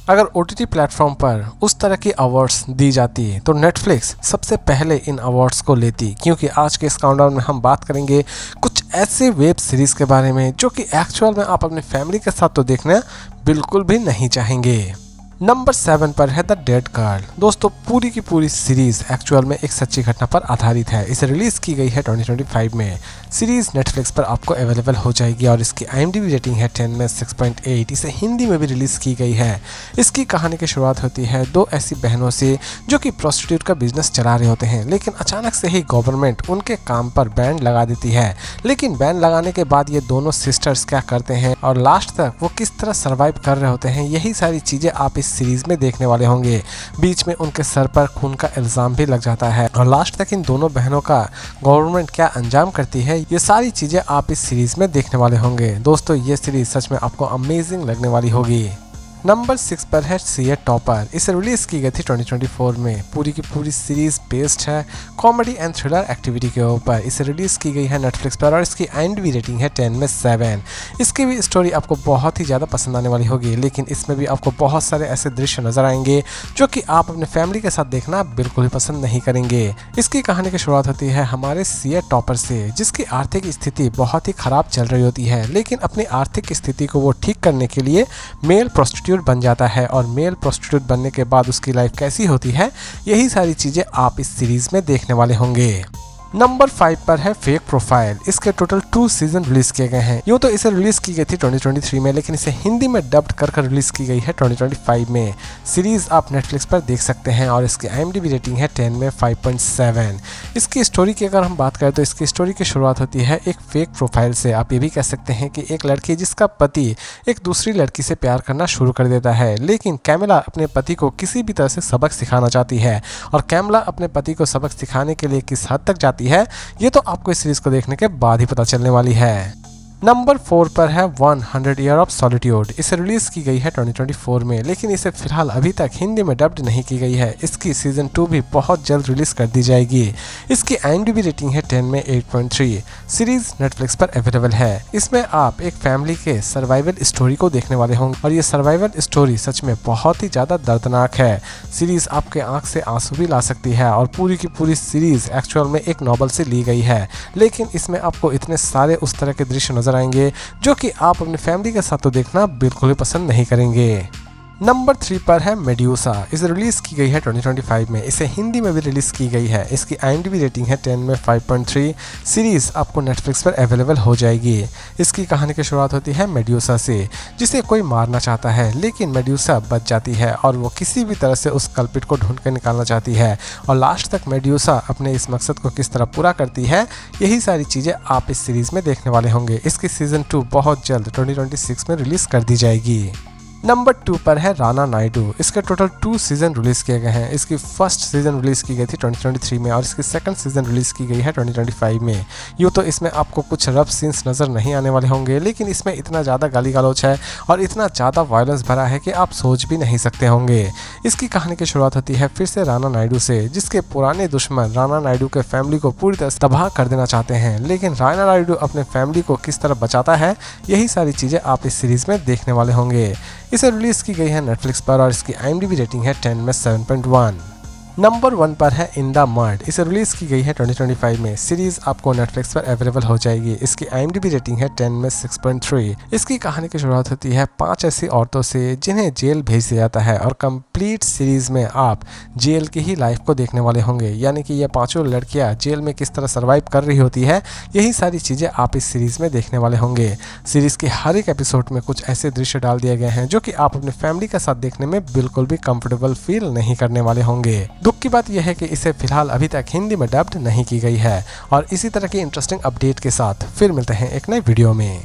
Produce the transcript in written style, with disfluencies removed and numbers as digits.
अगर OTT platform पर उस तरह की अवार्ड्स दी जाती तो नेटफ्लिक्स सबसे पहले इन अवार्ड्स को लेती, क्योंकि आज के इस काउंटडाउन में हम बात करेंगे कुछ ऐसे वेब सीरीज़ के बारे में जो कि एक्चुअल में आप अपनी फैमिली के साथ तो देखना बिल्कुल भी नहीं चाहेंगे। नंबर 7 पर है द डेड गर्ल। दोस्तों, पूरी की पूरी सीरीज एक्चुअल में एक सच्ची घटना पर आधारित है। इसे रिलीज की गई है 2025 में। सीरीज नेटफ्लिक्स पर आपको अवेलेबल हो जाएगी और इसकी IMDb रेटिंग है 10 में 6.8। इसे हिंदी में भी रिलीज की गई है। इसकी कहानी की शुरुआत होती है दो ऐसी बहनों से जो कि प्रोस्टिट्यूट का बिजनेस चला रहे होते हैं, लेकिन अचानक से ही गवर्नमेंट उनके काम पर बैन लगा देती है। लेकिन बैन लगाने के बाद ये दोनों सिस्टर्स क्या करते हैं और लास्ट तक वो किस तरह सर्वाइव कर रहे होते हैं, यही सारी चीजें आप सीरीज में देखने वाले होंगे। बीच में उनके सर पर खून का इल्जाम भी लग जाता है और लास्ट तक इन दोनों बहनों का गवर्नमेंट क्या अंजाम करती है, ये सारी चीजें आप इस सीरीज में देखने वाले होंगे। दोस्तों, ये सीरीज सच में आपको अमेजिंग लगने वाली होगी। नंबर 6 पर है सीए टॉपर। इसे रिलीज की गई थी 2024 में। पूरी की पूरी सीरीज बेस्ड है कॉमेडी एंड थ्रिलर एक्टिविटी के ऊपर। इसे रिलीज की गई है नेटफ्लिक्स पर और इसकी IMDb रेटिंग है 10 में 7। इसकी भी स्टोरी आपको बहुत ही ज़्यादा पसंद आने वाली होगी, लेकिन इसमें भी आपको बहुत सारे ऐसे दृश्य नजर आएंगे जो कि आप अपने फैमिली के साथ देखना बिल्कुल भी पसंद नहीं करेंगे। इसकी कहानी की शुरुआत होती है हमारे सीए टॉपर से, जिसकी आर्थिक स्थिति बहुत ही खराब चल रही होती है, लेकिन अपनी आर्थिक स्थिति को वो ठीक करने के लिए मेल प्रोस्टिट्यूट बन जाता है और मेल प्रोस्टिट्यूट बनने के बाद उसकी लाइफ कैसी होती है, यही सारी चीजें आप इस सीरीज में देखने वाले होंगे। नंबर 5 पर है फेक प्रोफाइल। इसके टोटल 2 सीजन रिलीज किए गए हैं। यूँ तो इसे रिलीज की गई थी 2023 में, लेकिन इसे हिंदी में डब्ड कर रिलीज की गई है 2025 में। सीरीज आप नेटफ्लिक्स पर देख सकते हैं और इसकी IMDb रेटिंग है 10 में 5.7। इसकी स्टोरी की अगर हम बात करें तो इसकी स्टोरी की शुरुआत होती है एक फेक प्रोफाइल से। आप ये भी कह सकते हैं कि एक लड़की जिसका पति एक दूसरी लड़की से प्यार करना शुरू कर देता है, लेकिन कैमिला अपने पति को किसी भी तरह से सबक सिखाना चाहती है और कैमिला अपने पति को सबक सिखाने के लिए किस हद तक जाती है, ये तो आपको इस सीरीज को देखने के बाद ही पता चलने वाली है। नंबर 4 पर है 100 ईयर ऑफ सॉलिट्यूड। इसे रिलीज की गई है 2024 में, लेकिन इसे फिलहाल अभी तक हिंदी में डब्ड नहीं की गई है। इसकी सीजन 2 भी बहुत जल्द रिलीज कर दी जाएगी। इसकी IMDb रेटिंग है 10 में 8.3। सीरीज नेटफ्लिक्स पर अवेलेबल है। इसमें आप एक फैमिली के सर्वाइवल स्टोरी को देखने वाले होंगे और ये सर्वाइवल स्टोरी सच में बहुत ही ज्यादा दर्दनाक है। सीरीज आपके आंख से आंसू भी ला सकती है और पूरी की पूरी सीरीज एक्चुअल में एक नॉवल से ली गई है, लेकिन इसमें आपको इतने सारे उस तरह के दृश्य नजर आएंगे जो कि आप अपनी फैमिली के साथ तो देखना बिल्कुल भी पसंद नहीं करेंगे। नंबर 3 पर है मेड्यूसा। इसे रिलीज की गई है 2025 में। इसे हिंदी में भी रिलीज की गई है। इसकी IMDb रेटिंग है 10 में 5.3। सीरीज आपको नेटफ्लिक्स पर अवेलेबल हो जाएगी। इसकी कहानी की शुरुआत होती है मेड्यूसा से, जिसे कोई मारना चाहता है, लेकिन मेड्यूसा बच जाती है और वो किसी भी तरह से उस कल्पिट को ढूंढ कर निकालना चाहती है और लास्ट तक मेड्यूसा अपने इस मकसद को किस तरह पूरा करती है, यही सारी चीज़ें आप इस सीरीज में देखने वाले होंगे। इसकी सीजन 2 बहुत जल्द 2026 में रिलीज कर दी जाएगी। नंबर 2 पर है राना नायडू। इसके टोटल 2 सीजन रिलीज किए गए हैं। इसकी फर्स्ट सीजन रिलीज की गई थी 2023 में और इसकी सेकंड सीजन रिलीज की गई है 2025 में। यूँ तो इसमें आपको कुछ रफ सीन्स नजर नहीं आने वाले होंगे, लेकिन इसमें इतना ज़्यादा गाली गलौच है और इतना ज़्यादा वायलेंस भरा है कि आप सोच भी नहीं सकते होंगे। इसकी कहानी की शुरुआत होती है फिर से राना नायडू से, जिसके पुराने दुश्मन राना नायडू के फैमिली को पूरी तरह तबाह कर देना चाहते हैं, लेकिन राना नायडू अपने फैमिली को किस तरह बचाता है, यही सारी चीज़ें आप इस सीरीज में देखने वाले होंगे। इसे रिलीज की गई है नेटफ्लिक्स पर और इसकी IMDb रेटिंग है 10 में 7.1। नंबर 1 पर है इन द मड। इसे रिलीज की गई है 2025 में। सीरीज आपको नेटफ्लिक्स पर अवेलेबल हो जाएगी। इसकी IMDb रेटिंग है 10 में 6.3। इसकी कहानी की शुरुआत होती है 5 ऐसी औरतों से जिन्हें जेल भेज दिया जाता है और कंप्लीट सीरीज में आप जेल की ही लाइफ को देखने वाले होंगे, यानी कि ये 5 लड़कियां जेल में किस तरह सर्वाइव कर रही होती है, यही सारी चीज़ें आप इस सीरीज में देखने वाले होंगे। सीरीज के हर एक एपिसोड में कुछ ऐसे दृश्य डाल दिए गए हैं जो कि आप अपने फैमिली के साथ देखने में बिल्कुल भी कंफर्टेबल फील नहीं करने वाले होंगे। दुख की बात यह है कि इसे फिलहाल अभी तक हिंदी में डब्ड नहीं की गई है। और इसी तरह की इंटरेस्टिंग अपडेट के साथ फिर मिलते हैं एक नए वीडियो में।